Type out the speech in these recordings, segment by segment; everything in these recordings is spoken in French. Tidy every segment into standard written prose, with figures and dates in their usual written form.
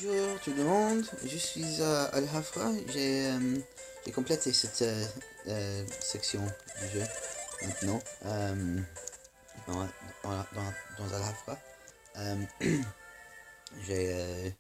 Bonjour tout le monde, je suis Al Hafra, j'ai complété cette section du jeu maintenant dans, dans Al Hafra. Euh, j'ai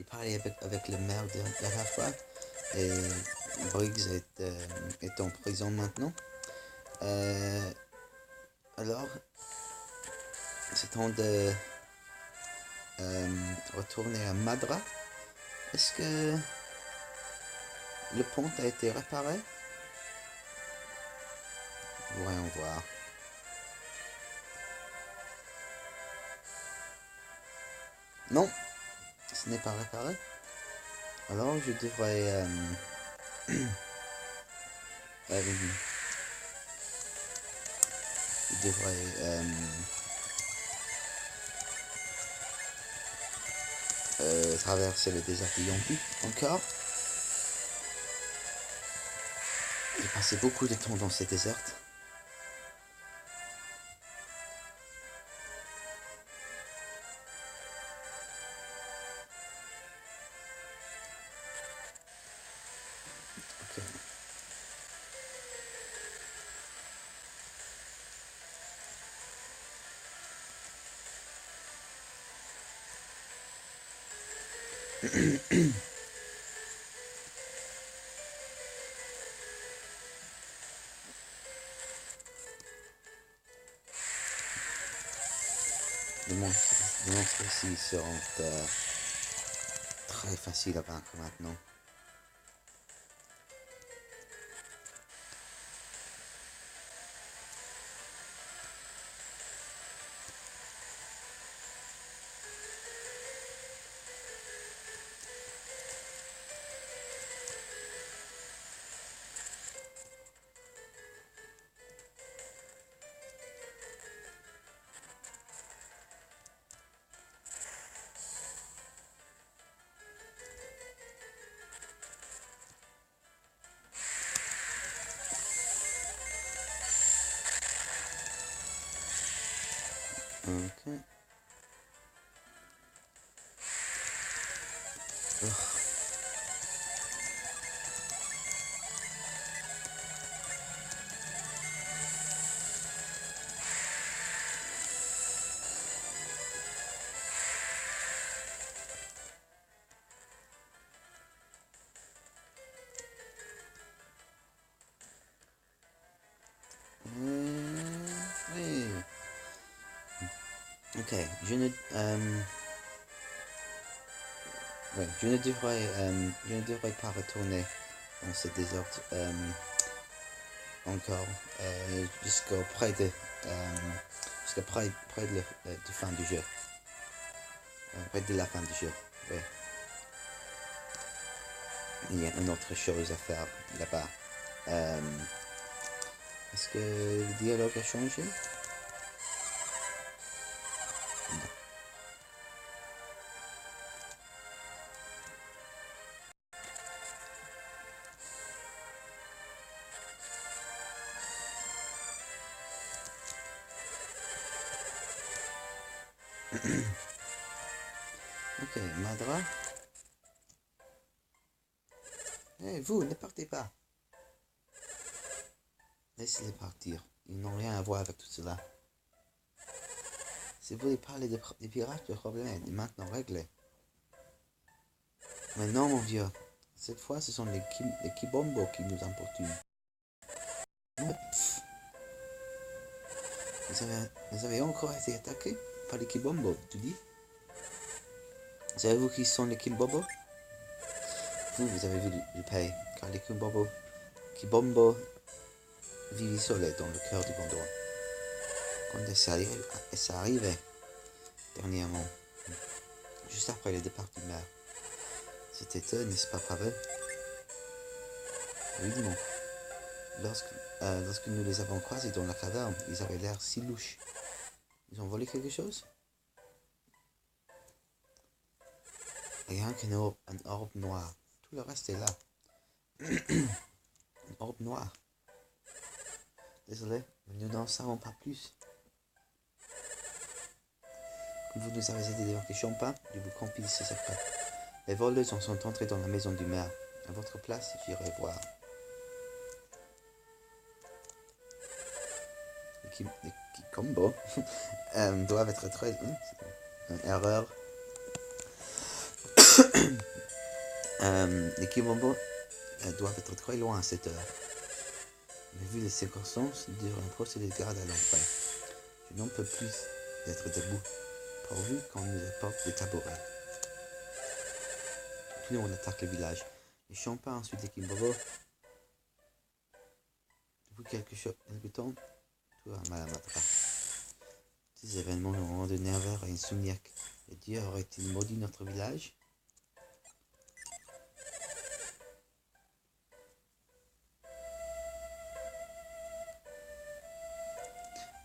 parlé avec le maire d'Al Hafra et Briggs est en prison maintenant. Alors, c'est temps de retourner à Madra. Est-ce que le pont a été réparé? Voyons voir. Non, ce n'est pas réparé. Alors je devrais je devrais traverser le désert de Yampi encore. J'ai passé beaucoup de temps dans ces déserts. Ok. Les monstres ici seront très faciles à vaincre maintenant. Ok. Oui. Ok, je ne devrais pas retourner dans ce désert encore jusqu'au près de jusqu'à près de la fin du jeu. Près de la fin du jeu. Oui. Il y a une autre chose à faire là-bas. Est-ce que le dialogue a changé? Ok, Madra. Eh, vous, ne partez pas. Laissez-les partir. Ils n'ont rien à voir avec tout cela. Si vous voulez parler des pirates, le problème est maintenant réglé. Mais non, mon Dieu. Cette fois, ce sont les Kibombo qui nous importunent. Vous avez encore été attaqué par les Kibombo, tu dis? Savez-vous qui sont les Kibombo? Vous avez vu le pays, car les Kibombo vivent isolés dans le cœur du Gondor. Quand ça arrivait dernièrement, juste après le départ du maire, c'était eux, n'est-ce pas, Pavel? Évidemment. Lorsque nous les avons croisés dans la caverne, ils avaient l'air si louches. Ils ont volé quelque chose? Rien qu'un orbe noir. Tout le reste est là. Un orbe noir. Désolé, nous n'en savons pas plus. Comme vous nous avez aidé avec les champagne, je vous confie ce secret. Les voleuses en sont entrées dans la maison du maire. À votre place, j'irai voir. Les Kikombo doivent être très... Une erreur. Les Kikombo doivent être très loin à cette heure. Mais vu les circonstances, il devrait procéder de garde à l'entrée. Je n'en peux plus d'être debout, pourvu qu'on nous apporte des tabourets. Tout le monde attaque le village. Les Champas, ensuite les Kimbobo. Depuis quelque temps, tout va mal à Matra. Ces événements ont rendu nerveux et insomniaque. Les dieux auraient-ils maudit notre village?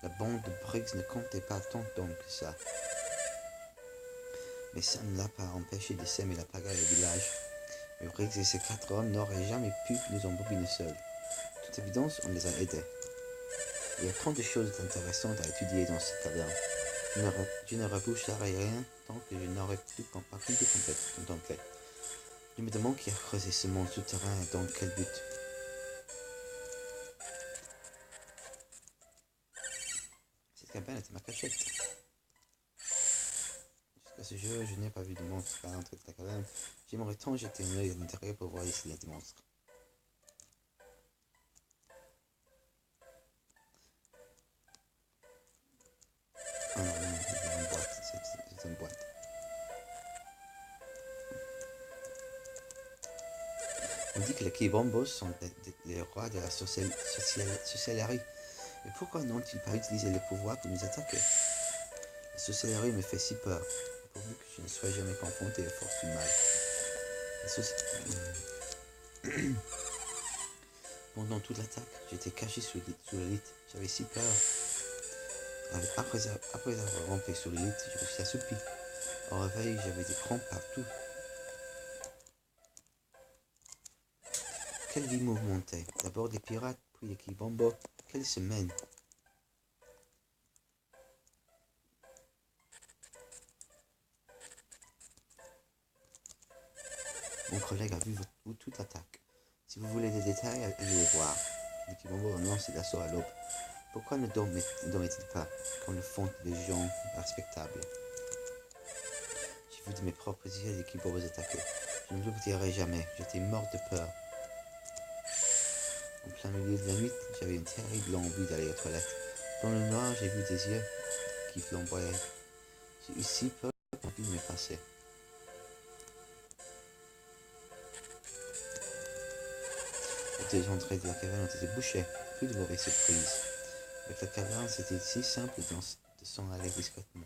La bande de Briggs ne comptait pas tant d'hommes que ça. Mais ça ne l'a pas empêché de s'aimer la pagaille au village. Mais Briggs et ses 4 hommes n'auraient jamais pu nous embobiner seuls. De toute évidence, on les a aidés. Il y a tant de choses intéressantes à étudier dans cette caverne. Je ne reboucherai rien tant que je n'aurai plus contempler. Je me demande qui a creusé ce monde souterrain et dans quel but. Cette cabane était ma cachette. Jusqu'à ce jour, je n'ai pas vu de monstre à l'entrée de la caverne. J'aimerais tant jeter un œil à l'intérieur pour voir s'il y a des monstres. Oh non, c'est une boîte. C'est une boîte. On dit que les Kibombos sont les rois de la sorcellerie. Mais pourquoi n'ont-ils pas utilisé le pouvoir pour nous attaquer? La sorcellerie me fait si peur, pourvu que je ne sois jamais confronté aux forces du mal. Pendant toute l'attaque, j'étais caché sous le lit. J'avais si peur. Après avoir rampé sur le lit, je me suis assoupi. Au réveil, j'avais des crampes partout. Quelle vie mouvementée. D'abord des pirates, puis les Kibombo. Quelle semaine. Mon collègue a vu toute l'attaque. Si vous voulez des détails, allez les voir. Les Kibombo ont lancé l'assaut à l'aube. Pourquoi ne dormaient-ils pas, comme le font les gens respectables? J'ai vu de mes propres yeux les Kibombo attaquer. Je ne l'oublierai jamais. J'étais mort de peur. En plein milieu de la nuit, j'avais une terrible envie d'aller aux toilettes. Dans le noir, j'ai vu des yeux qui flamboyaient. J'ai eu si peur que l'envie m'est passée. Les deux entrées de la caverne ont été bouchées. Plus de mauvaises surprises. Avec la caverne, c'était si simple de s'en aller discrètement.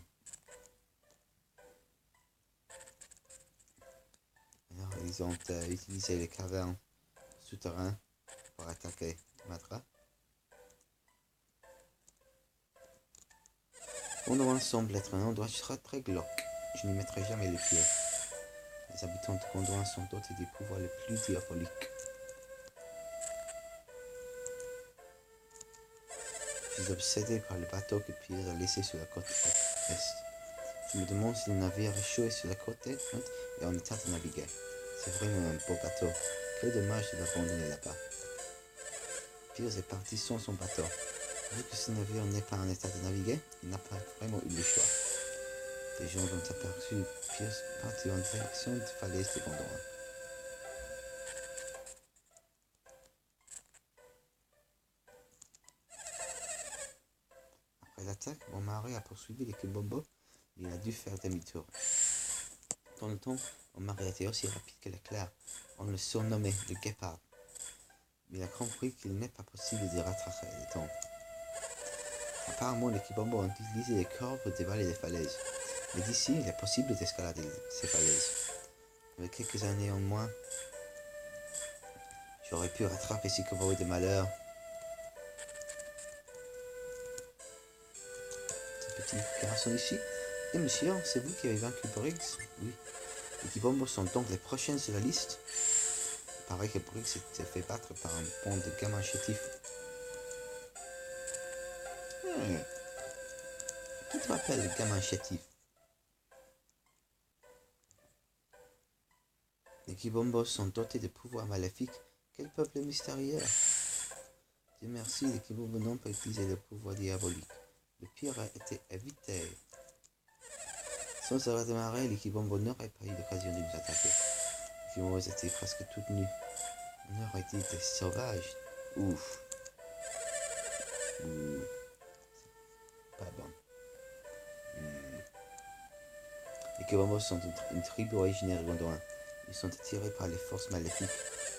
Alors, ils ont utilisé les cavernes souterraines pour attaquer Matra. Gondouan semble être un endroit très glauque. Je n'y mettrai jamais les pieds. Les habitants de Gondouan sont dotés des pouvoirs les plus diaboliques. Je suis obsédé par le bateau que Pierre a laissé sur la côte est. Je me demande si le navire a échoué sur la côte est et en état de naviguer. C'est vraiment un beau bateau. Quel dommage de l'abandonner là-bas. Pierre est parti sans son bateau. Vu que ce navire n'est pas en état de naviguer, il n'a pas vraiment eu le choix. Les gens ont aperçu Pierce partir en direction de falaise de Gondouan. Après l'attaque, mon mari a poursuivi les Kibombo et il a dû faire demi-tour. Dans le temps, mon mari était aussi rapide que l'éclair. On le surnommait le guépard. Mais il a compris qu'il n'est pas possible de rattraper le temps. Apparemment, les Kibombo ont utilisé les corps pour dévaler les falaises. Mais d'ici, il est possible d'escalader ces falaises. Avec quelques années en moins, j'aurais pu rattraper ces cowboys de malheur. Ce petit garçon ici. Et monsieur, c'est vous qui avez vaincu Briggs? Oui. Les Kibombo sont donc les prochaines sur la liste. Il paraît que Briggs s'était fait battre par un bande de gamins chétifs. Qui te rappelle le gamin chétif? Kibombos sont dotés de pouvoirs maléfiques. Quel peuple mystérieux! Dieu merci, les Kibombos n'ont pas utilisé le pouvoir diabolique. Le pire a été évité. Sans avoir démarré, les Kibombos n'auraient pas eu l'occasion de nous attaquer. Les Kibombos étaient presque toutes nues. On aurait été des sauvages. Ouf. Pas bon. Les Kibombos sont une tribu originaire de Gondouin. Ils sont attirés par les forces maléfiques.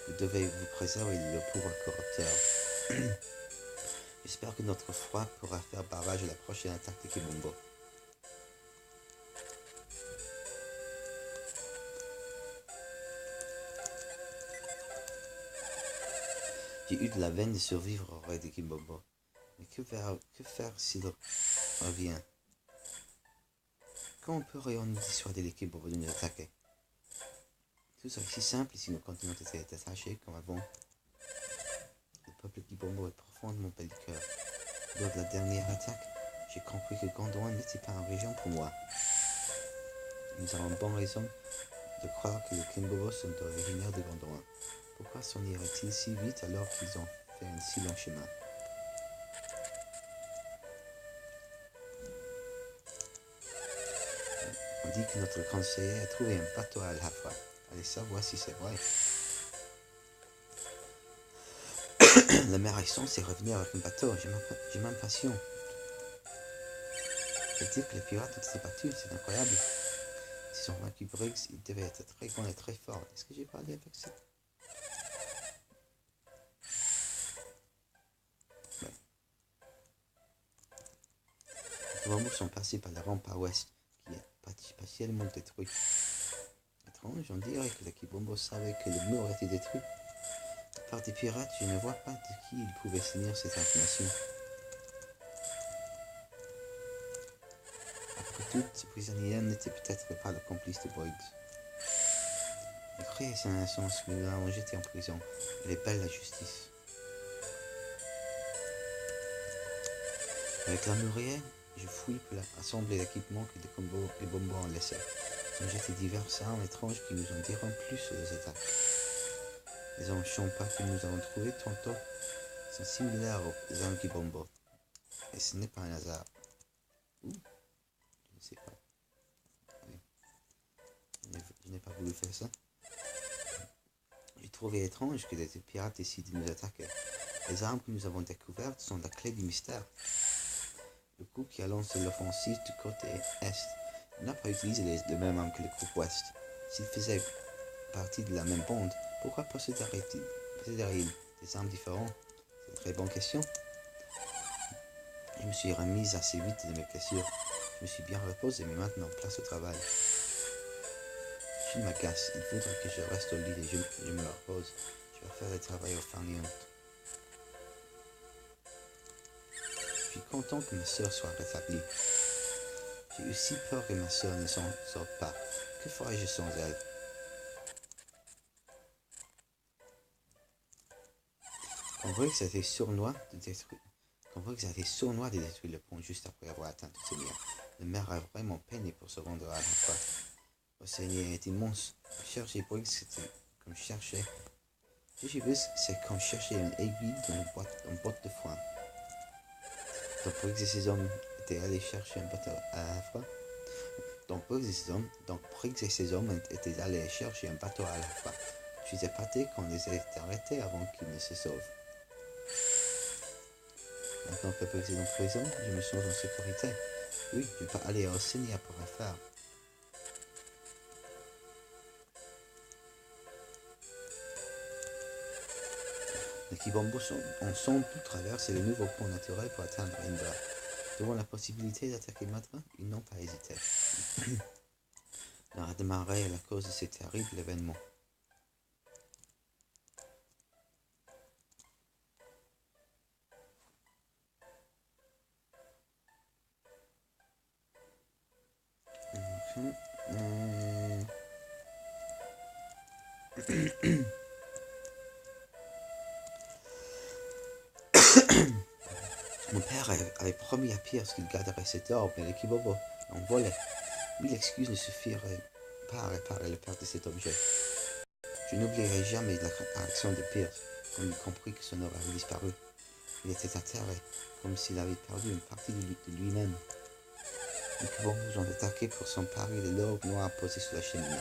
Vous devez vous préserver de leur pouvoir corrupteur. J'espère que notre foi pourra faire barrage à la prochaine attaque des Kibombos. J'ai eu de la veine de survivre au raid des Kibombos. Mais que faire s'il revient? Comment pourrions-nous dissuader les Kibombos de nous attaquer? Tout serait si simple si nous continuons à être attachés comme avant. Le peuple Kibombo est profondément belliqueux. Lors de la dernière attaque, j'ai compris que Gondouin n'était pas une région pour moi. Nous avons bonne raison de croire que les Kimbobos sont originaires de Gondouin. Pourquoi s'en irait-il si vite alors qu'ils ont fait un si long chemin? On dit que notre conseiller a trouvé un bateau à Al-Hafra. Allez savoir si c'est vrai. La mer est censée revenir avec un bateau. J'ai m'impatiente. Je dis que les pirates ont été battus, c'est incroyable. S'ils ont vaincu Briggs, ils devaient être très grands et très forts. Est-ce que j'ai parlé avec ça? Ouais. Les Kibombos sont passés par la rempart ouest, qui est partiellement détruit. Étrange, on dirait que les Kibombos savaient que le mur était détruit. Par des pirates, je ne vois pas de qui ils pouvaient tenir cette information. Après tout, ce prisonnier n'était peut-être pas le complice de Briggs. Il croyait son innocence, mais nous l'avons jeté en prison. Elle est belle la justice. Avec la muraille, je fouille pour assembler l'équipement que les Kibombos ont laissé. Ils ont jeté diverses armes étranges qui nous en diront plus sur les attaques. Les armes champas que nous avons trouvées tantôt sont similaires aux armes Kibombo. Et ce n'est pas un hasard. Ouh, je ne sais pas. Oui. Je n'ai pas voulu faire ça. J'ai trouvé étrange que des pirates décident de nous attaquer. Les armes que nous avons découvertes sont la clé du mystère. Le groupe qui a lancé l'offensive du côté est n'a pas utilisé les mêmes armes que le groupe ouest. S'ils faisaient partie de la même bande, pourquoi posséderaient-ils des armes différentes? C'est une très bonne question. Je me suis remise assez vite de mes blessures. Je me suis bien reposé, mais maintenant, place au travail. Je m'agace. Il faudrait que je reste au lit et je me repose. Je vais faire le travail au farniente. Je suis content que ma soeur soit rétablie. J'ai eu si peur que ma soeur ne s'en sorte pas. Que ferais-je sans elle? Quand Briggs a été sournois de détruire le pont juste après avoir atteint tout ce lien, le maire a vraiment peiné pour se rendre à la fois. L'océan est immense. Chercher Briggs, c'est comme chercher une aiguille dans une botte de foin. Donc Briggs et ses hommes étaient allés chercher un bateau à la fois. Étaient allés chercher un bateau à la fois. Je suis épaté qu'on les ait arrêtés avant qu'ils ne se sauvent. Maintenant que Briggs est en prison, je me sens en sécurité. Oui, je peux aller au Seigneur pour affaire. Les Kibombos ont sans doute traversé le nouveau pont naturel pour atteindre Indra. Devant la possibilité d'attaquer Madra, ils n'ont pas hésité. On a démarré à la cause de ce terrible événement. Mon père avait promis à Pierre qu'il garderait cet orbe, mais les Kibombos l'ont volé. 1000 excuses ne suffiraient pas à réparer le perte de cet objet. Je n'oublierai jamais la réaction de Pierce quand il comprit que son or avait disparu. Il était atterré, comme s'il avait perdu une partie de lui-même. Les Kibombo ont attaqué pour s'emparer de l'or noir posé sur la cheminée.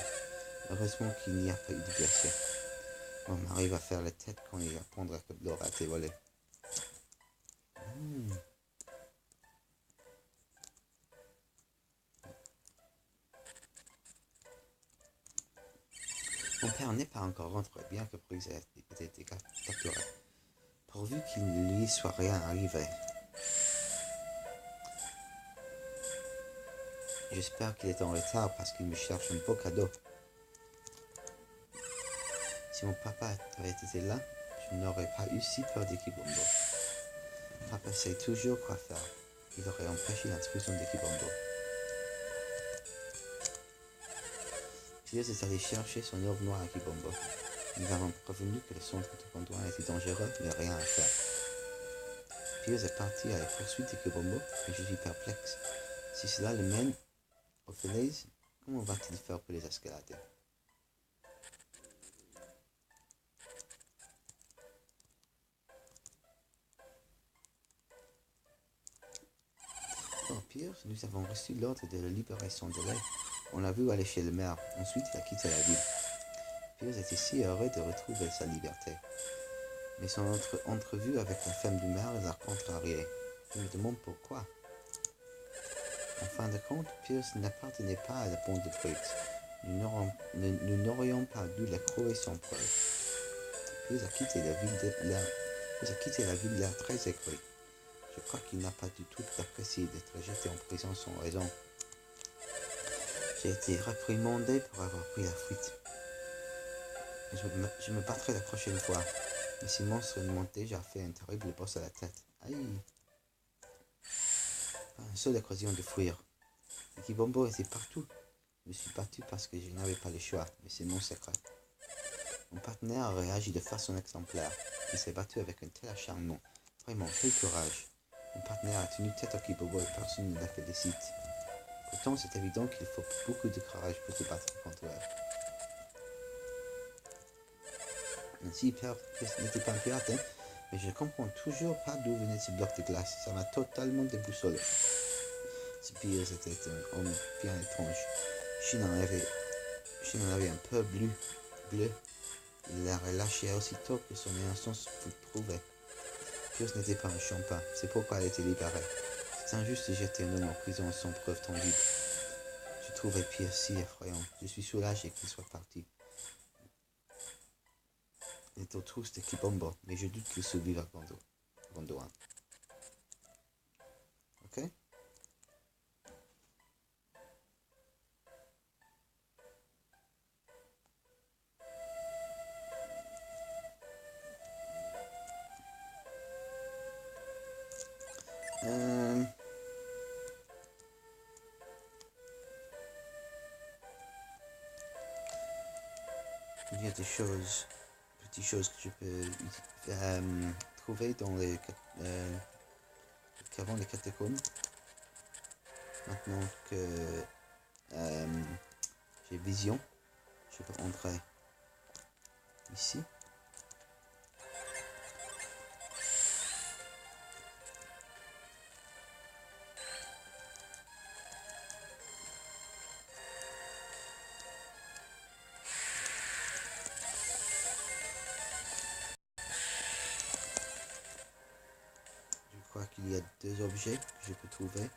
Heureusement qu'il n'y a pas eu de blessés. On arrive à faire la tête quand il apprendra que l'or a été volé. Mon père n'est pas encore rentré, bien que Briggs ait été capturé, pourvu qu'il ne lui soit rien arrivé. J'espère qu'il est en retard parce qu'il me cherche un beau cadeau. Si mon papa avait été là, je n'aurais pas eu si peur des Kibombo. Papa sait toujours quoi faire. Il aurait empêché l'intrusion des Kibombo. Pierce est allé chercher son or noir à Kibombo. Nous avons prévenu que le centre de contrôle était dangereux, mais rien à faire. Pierce est parti à la poursuite des Kibombo, et je suis perplexe. Si cela le mène aux falaises, comment va-t-il faire pour les escalader? Pour Pierce, nous avons reçu l'ordre de le libérer sans délai. On l'a vu aller chez le maire. Ensuite, il a quitté la ville. Pierce était si heureux de retrouver sa liberté. Mais son entrevue avec la femme du maire l'a contrarié. Je me demande pourquoi. En fin de compte, Pierce n'appartenait pas à la bande de Briggs. Nous n'aurions pas dû la croire sans preuve. Pierce a quitté la ville l'air très aigri. Je crois qu'il n'a pas du tout apprécié d'être jeté en prison sans raison. J'ai été réprimandé pour avoir pris la fuite. Je me battrai la prochaine fois. Mais ces monstres m'ont déjà fait un terrible bosse à la tête. Aïe! Pas une seule occasion de fuir. Les Kibombo étaient partout. Je me suis battu parce que je n'avais pas le choix, mais c'est mon secret. Mon partenaire a réagi de façon exemplaire. Il s'est battu avec un tel acharnement. Vraiment, quel courage. Mon partenaire a tenu tête au Kibombo et personne ne la félicite. Pourtant, c'est évident qu'il faut beaucoup de courage pour se battre contre eux. Ainsi, Pierre n'était pas un pirate, hein, mais je ne comprends toujours pas d'où venait ce bloc de glace. Ça m'a totalement déboussolé. Ce Pierre était un homme bien étrange. Je n'en avais un peu bleu. Il l'a relâché aussitôt que son innocence fut prouvée. Pierce n'était pas un champin, c'est pourquoi elle a été libérée. C'est injuste de jeter un homme en prison sans preuve tangible. Je trouvais Pierce si effrayant. Je suis soulagé qu'il soit parti. Il est aux trousses de Kibombo, mais je doute qu'il survive à Gondoin. Ok? Il y a des petites choses que je peux trouver dans qu'avant les catacombes. Maintenant que j'ai vision, je peux entrer ici. Je crois qu'il y a deux objets que je peux trouver.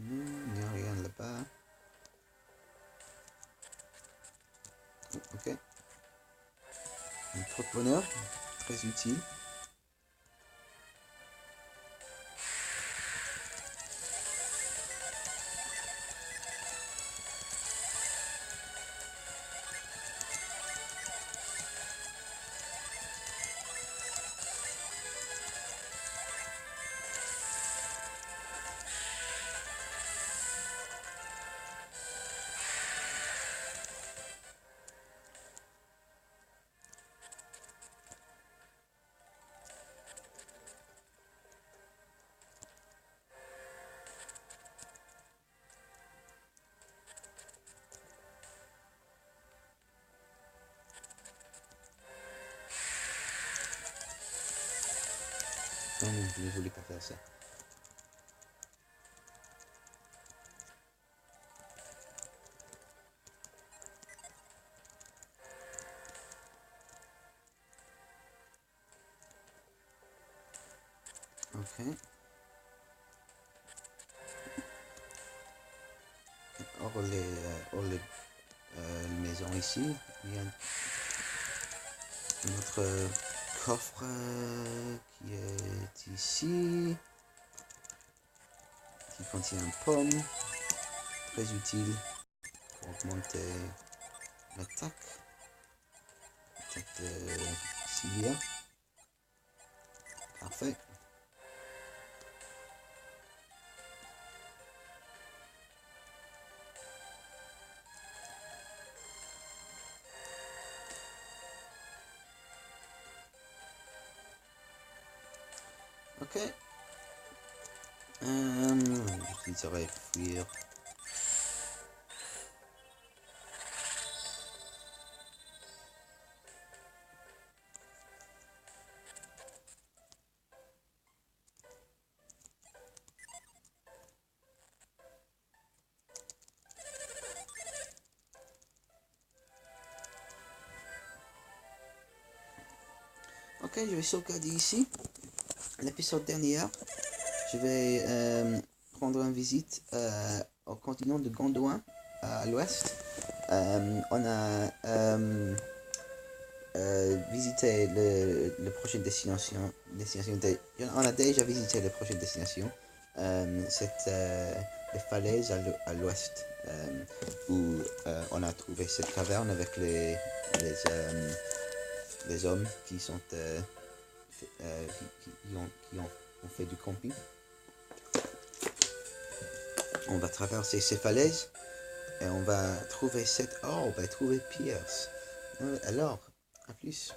Il n'y a rien là-bas. Ok. Un porte-bonheur. très utile. Non, non, je ne voulais pas faire ça. Ok. Hors les maisons ici, il y a notre coffre qui est ici, qui contient une pomme, très utile pour augmenter l'attaque de Sylvia. Parfait. Ok. J'utiliserai fuir. Ok, je vais sauvegarder ici. L'épisode dernier, je vais prendre une visite au continent de Gondouin, à l'ouest. On a visité le prochaine destination. On a déjà visité la prochaine destination. C'est les falaises à l'ouest, où on a trouvé cette caverne avec les hommes qui sont qui ont fait du camping. On va traverser ces falaises et on va trouver cette orbe et trouver Pierce. Alors, à plus.